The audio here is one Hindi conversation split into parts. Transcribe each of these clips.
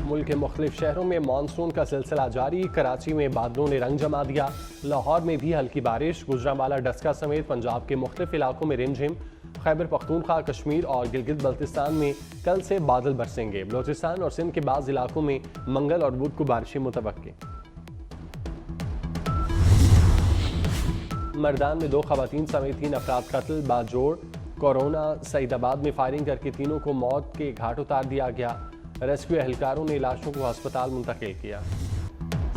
मुल्क के मुख्तलिफ शहरों में मानसून का सिलसिला जारी। कराची में बादलों ने रंग जमा दिया। लाहौर में भी हल्की बारिश। गुजरांवाला, डस्का समेत पंजाब के मुख्तलिफ इलाकों में रिमझिम। खैबर पख्तूनख्वा, कश्मीर और गिलगित बल्तिस्तान में कल से बादल बरसेंगे। बलोचिस्तान और सिंध के बाज़ इलाकों में मंगल और बुध को बारिशें मुतवक्के। मर्दान में 2 खवातीन समेत 3 अफराद कत्ल। बाजोड़ कोरोना सईदाबाद में फायरिंग करके तीनों को मौत के घाट उतार दिया गया। रेस्क्यू एहलकारों ने लाशों को अस्पताल मुंतकिल किया।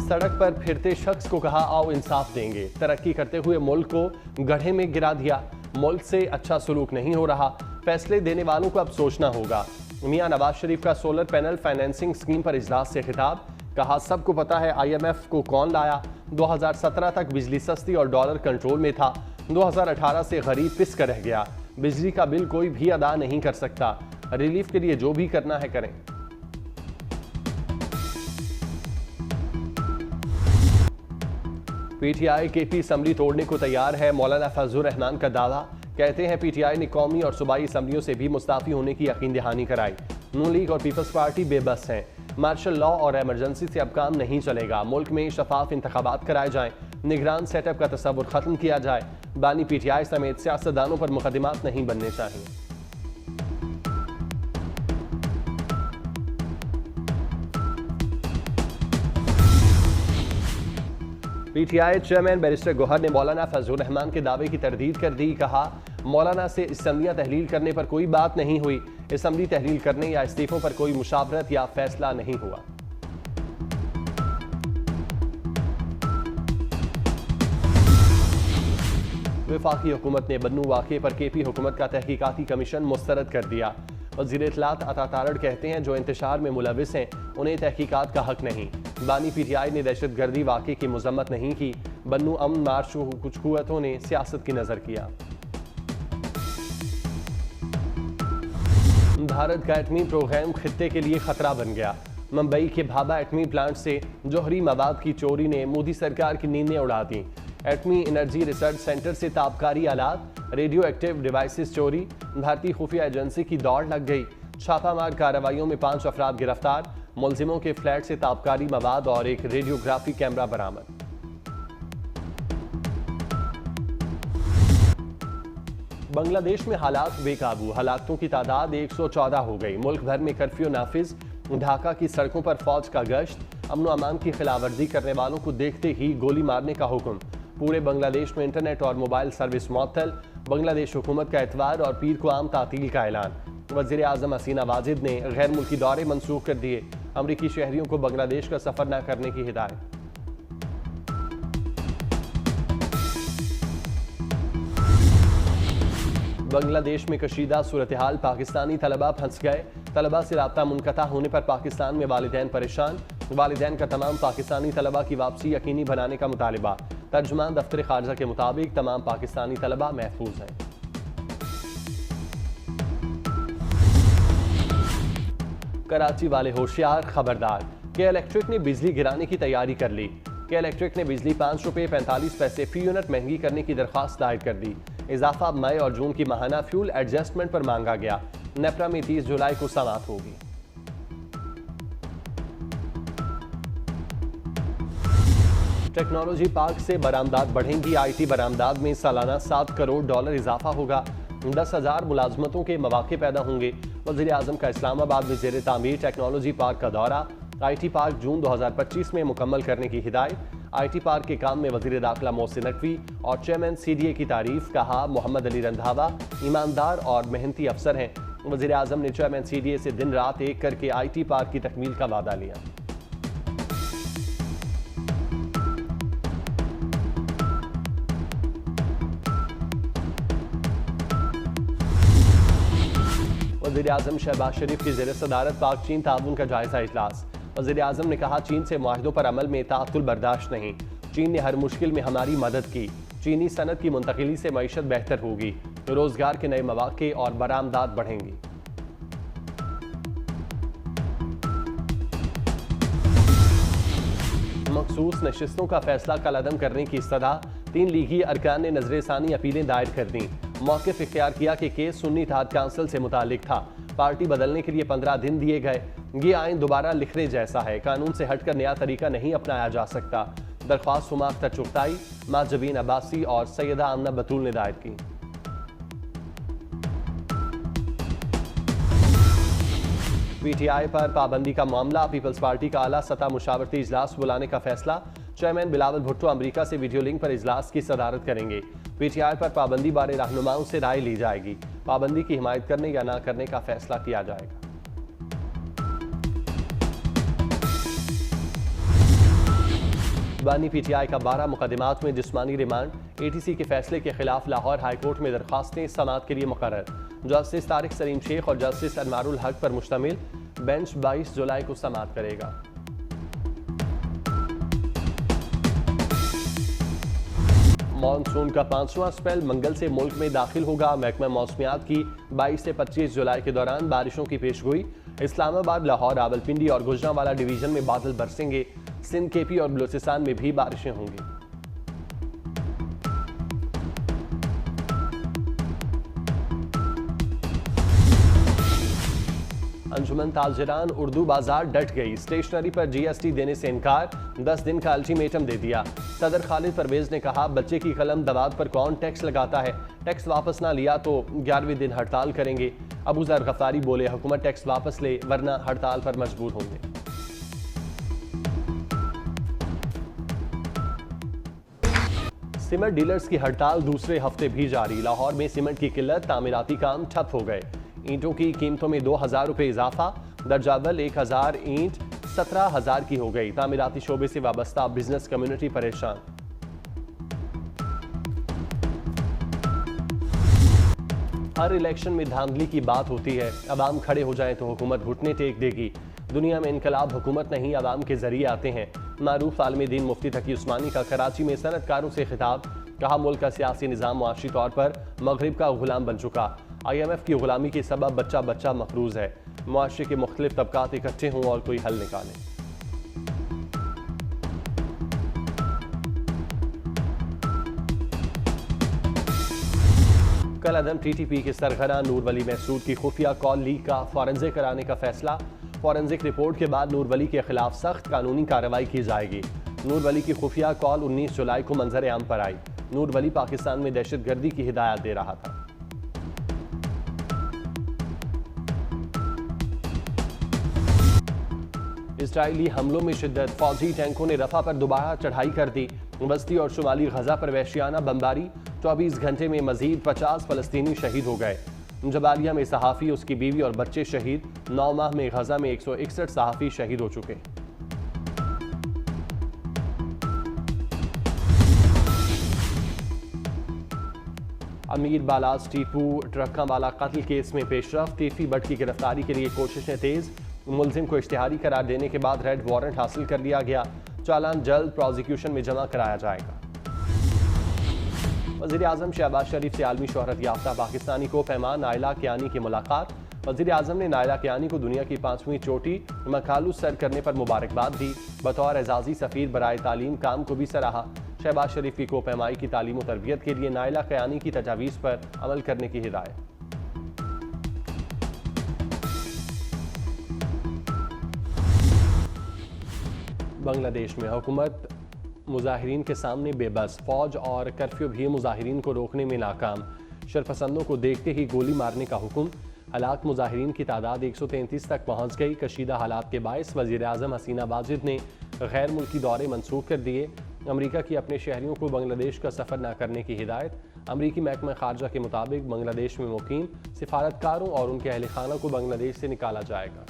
सड़क पर फिरते शख्स को कहा आओ इंसाफ देंगे। तरक्की करते हुए मुल्क को गड्ढे में गिरा दिया। मुल्क से अच्छा सलूक नहीं हो रहा। फैसले देने वालों को अब सोचना होगा। मियां नवाज शरीफ का सोलर पैनल फाइनेंसिंग स्कीम पर इजलास से खिताब। कहा सबको पता है IMF को कौन लाया। 2017 तक बिजली सस्ती और डॉलर कंट्रोल में था। 2018 से गरीब पिस कर रह गया। बिजली का बिल कोई भी अदा नहीं कर सकता। रिलीफ के लिए जो भी करना है करें। PTI KP असम्बली तोड़ने को तैयार है। मौलाना फजलुर रहमान का दावा। कहते हैं PTI ने कौमी और सूबाई असम्बलियों से भी मुस्ताफी होने की यकीन दहानी कराई। नून लीग और पीपल्स पार्टी बेबस हैं। मार्शल लॉ और एमरजेंसी से अब काम नहीं चलेगा। मुल्क में शफाफ इंतखाबात कराए जाएं। निगरान सेटअप का तस्वुर खत्म किया जाए। बानी PTI समेत सियासतदानों पर मुकदमात नहीं बनने चाहिए। PTI चेयरमैन बैरिस्टर गौहर ने मौलाना फजलुर रहमान के दावे की तरदीद कर दी। कहा मौलाना से असम्बलियां तहलील करने पर कोई बात नहीं हुई। असम्बली तहलील करने या इस्तीफों पर कोई मुशावरत या फैसला नहीं हुआ। वफाकी हुकूमत ने बन्नू वाक़े पर KP हुकूमत का तहकीकाती कमीशन मुस्तरद कर दिया। वज़ीर इत्तलात अता तारड़ कहते हैं जो इंतशार में मुलविस हैं उन्हें तहकीकात का हक नहीं। बानी PTI ने दहशतगर्दी वाक़े की मजम्मत नहीं की। बन्नू अमन मार्च को कुछ कुव्वतों ने सियासत की नज़र किया। भारत का एटमी प्रोग्राम खित्ते के लिए खतरा बन गया। मुंबई के भाभा एटमी प्लांट से जौहरी मवाद की चोरी ने मोदी सरकार की नींदें उड़ा दी। एटमी एनर्जी रिसर्च सेंटर से ताबकारी आलात, रेडियो एक्टिव डिवाइसेस चोरी। भारतीय खुफिया एजेंसी की दौड़ लग गई। छापामार कार्रवाइयों में 5 अफराद गिरफ्तार। मुलजिमों के फ्लैट से ताबकारी मवाद और एक रेडियोग्राफी कैमरा बरामद। बांग्लादेश में हालात बेकाबू। हलाकतों की तादाद 114 हो गई। मुल्क भर में कर्फ्यू नाफिज। ढाका की सड़कों पर फौज का गश्त। अमन अमान की खिलाफवर्जी करने वालों को देखते ही गोली मारने का हुक्म। पूरे बांग्लादेश में इंटरनेट और मोबाइल सर्विस मुअत्तल। बांग्लादेश हुकूमत का इतवार और पीर को आम तातील का ऐलान। वज़ीर आज़म हसीना वाजिद ने गैर मुल्की दौरे मनसूख कर दिए। अमरीकी शहरियों को बांग्लादेश का सफर न करने की हिदायत। बांग्लादेश में कशीदा सूरत हाल। पाकिस्तानी तलबा फंस गए। तलबा से राब्ता मुनक़ता होने पर पाकिस्तान में वालिदैन परेशान। वालिदैन का तमाम पाकिस्तानी तलबा की वापसी यकीनी बनाने का मुतालिबा। तर्जुमान दफ्तर खारजा के मुताबिक तमाम पाकिस्तानी तलबा महफूज हैं। कराची वाले होशियार, खबरदार। के इलेक्ट्रिक ने बिजली गिराने की तैयारी कर ली। के इलेक्ट्रिक ने बिजली 5 रुपये 45 पैसे फी यूनिट महंगी करने की दरख्वास्त दायर कर दी। इजाफा मई और जून की माहाना फ्यूल एडजस्टमेंट पर मांगा गया। नेपरा में 30 जुलाई को समाप्त होगी। टेक्नोलॉजी पार्क से बरामदात बढ़ेंगी। IT बरामदात में सालाना $7 करोड़ इजाफा होगा। 10,000 मुलाजमतों के मौके पैदा होंगे। वज़ीर आज़म का इस्लामाबाद में ज़ेर तामीर टेक्नोलॉजी पार्क का दौरा। IT पार्क जून 2025 में मुकम्मल करने की हिदायत। IT पार्क के काम में वज़ीर दाखिला मोहसिन नकवी और चेयरमैन CDA की तारीफ। कहा मोहम्मद अली रंधावा ईमानदार और मेहनती अफसर हैं। वज़ीर आज़म ने चेयरमैन CDA से दिन रात एक करके IT पार्क की तकमील का वादा लिया। वज़ीर आज़म शहबाज शरीफ की ज़ेर सदारत पाक चीन ताउन का जायजा इजलास। वज़ीर आज़म ने कहा चीन से मुआहिदों पर अमल में ताअत्तुल बर्दाश्त नहीं। चीन ने हर मुश्किल में हमारी मदद की। चीनी सनत की मुंतकिली से मईशत बेहतर होगी। रोजगार के नए मौके और बरामदात बढ़ेंगी। मखसूस नशिस्तों का फैसला कलअदम करने की इस्तदा। 3 लीगी अरकान ने नजरसानी अपीलें दायर कर दी। मौक़िफ़ इख्तियार किया कि केस सुन्नी इत्तेहाद काउंसिल से मुतालिक था। पार्टी बदलने के लिए 15 दिन दिए गए। ये आइन दोबारा लिखने जैसा है, कानून से हटकर नया तरीका नहीं अपनाया जा सकता। दरख्वास्त हुमा अख्तर चुगताई, माजबीन अब्बासी और सैयदा आमना बतूल ने दायर की। पीटीआई पर पाबंदी का मामला, पीपल्स पार्टी का आला सतह मुशावरती इजलास बुलाने का फैसला। चेयरमैन बिलावल भुट्टो अमेरिका से वीडियो लिंक पर इजलास की सदारत करेंगे। पीटीआई पर पाबंदी बारे रहनुमाओं से राय ली जाएगी। पाबंदी की हिमायत करने या ना करने का फैसला किया जाएगा। बानी पीटीआई का 12 मुकदमात में जिस्मानी रिमांड। एटीसी के फैसले के खिलाफ लाहौर हाईकोर्ट में दरखास्तें समाअत के लिए मुकर्रर। जस्टिस तारिक सलीम शेख और जस्टिस अनवारुल हक पर मुश्तमिल बेंच 22 जुलाई को समाअत करेगा। मॉनसून का 5वां स्पेल मंगल से मुल्क में दाखिल होगा। महकमा मौसमियात की 22 से 25 जुलाई के दौरान बारिशों की पेशगोई। इस्लामाबाद, लाहौर, रावलपिंडी और गुजरांवाला डिवीजन में बादल बरसेंगे। सिंध, केपी और बलूचिस्तान में भी बारिशें होंगी। अंजुमन ताजिरान उर्दू बाजार डट गई। स्टेशनरी पर जीएसटी देने से इनकार, 10 दिन का अल्टीमेटम दे दिया। सदर खालिद परवेज ने कहा, बच्चे की कलम दवात पर कौन टैक्स लगाता है, टैक्स वापस ना लिया तो 11वें दिन हड़ताल करेंगे। अबू जर गफ्तारी बोले, हुकूमत टैक्स वापस ले वरना हड़ताल पर मजबूर होंगे। सीमेंट डीलर्स की हड़ताल दूसरे हफ्ते भी जारी। लाहौर में सीमेंट की किल्लत, तामीराती काम ठप हो गए। ईंटों की कीमतों में 2000 रुपये इजाफा, दर्जावल 1000 ईंट 17,000 की हो गई। तामीराती शोबे से वाबस्ता बिजनेस कम्युनिटी परेशान। हर इलेक्शन में धांधली की बात होती है। अवाम खड़े हो जाए तो हुकूमत घुटने टेक देगी। दुनिया में इनकलाब हुकूमत नहीं अवाम के जरिए आते हैं। मारूफ आलमी दीन मुफ्ती तकी उस्मानी का कराची में सनतकारों से खिताब। कहा, मुल्क का सियासी निज़ाम मुआशी तौर पर मगरिब का गुलाम बन चुका। IMF की गुलामी के सबब बच्चा बच्चा मफरूज है। मुआशरे के मुख्तलिफ तबकात इकट्ठे हों और कोई हल निकालें। कल अदम TTP के सरगना नूर वली महसूद की खुफिया कॉल लीक का फॉरेंसिक कराने का फैसला। फॉरेंसिक रिपोर्ट के बाद नूर वली के खिलाफ सख्त कानूनी कार्रवाई की जाएगी। नूर वली की खुफिया कॉल 19 जुलाई को मंजर आम पर आई। नूर वली पाकिस्तान में दहशतगर्दी की हिदायत दे रहा था। इजरायली हमलों में शिद्दत, फौजी टैंकों ने रफा पर दोबारा चढ़ाई कर दी। बस्ती और शुमाली गजा पर वहशियाना बमबारी। 24 घंटे में मजीद 50 फलस्तीनी शहीद हो गए। जबालिया में सहाफ़ी, उसकी बीवी और बच्चे शहीद। 9 माह में गजा में 161 सहाफ़ी शहीद हो चुके। अमीर बालाज टीपू ट्रकों वाला कत्ल केस में पेशरफ। टीफी बट की गिरफ्तारी के लिए कोशिशें तेज। मुलजिम को इश्तिहारी करार देने के बाद रेड वारंट हासिल कर लिया गया। चालान जल्द प्रोसिक्यूशन में जमा कराया जाएगा। वज़ीर आज़म शहबाज शरीफ से आलमी शोहरत याफ्ता पाकिस्तानी को पैमान नायला कियानी की मुलाकात। वज़ीर आज़म ने नायला कियानी को दुनिया की 5वीं चोटी मकालू सर करने पर मुबारकबाद दी। बतौर एजाजी सफ़ीर बराए तालीम काम को भी सराहा। शहबाज शरीफ की कोपैमाई की तालीम और तरबियत के लिए नायला कियानी की तजावीज़ पर अमल करने की हिदायत। बांग्लादेश में हुकूमत मुजाहिरीन के सामने बेबस। फौज और कर्फ्यू भी मुजाहिरीन को रोकने में नाकाम। शरपसंदों को देखते ही गोली मारने का हुक्म। हलाक मुजाहिरीन की तादाद 133 तक पहुंच गई। कशीदा हालात के बायस वज़ीर आज़म हसीना वाजिद ने गैर मुल्की दौरे मनसूख कर दिए। अमरीका की अपने शहरियों को बांग्लादेश का सफ़र न करने की हिदायत। अमरीकी महकमा खारजा के मुताबिक बांग्लादेश में मुकीम सिफारतकारों और उनके अहल खाना को बांग्लादेश से निकाला जाएगा।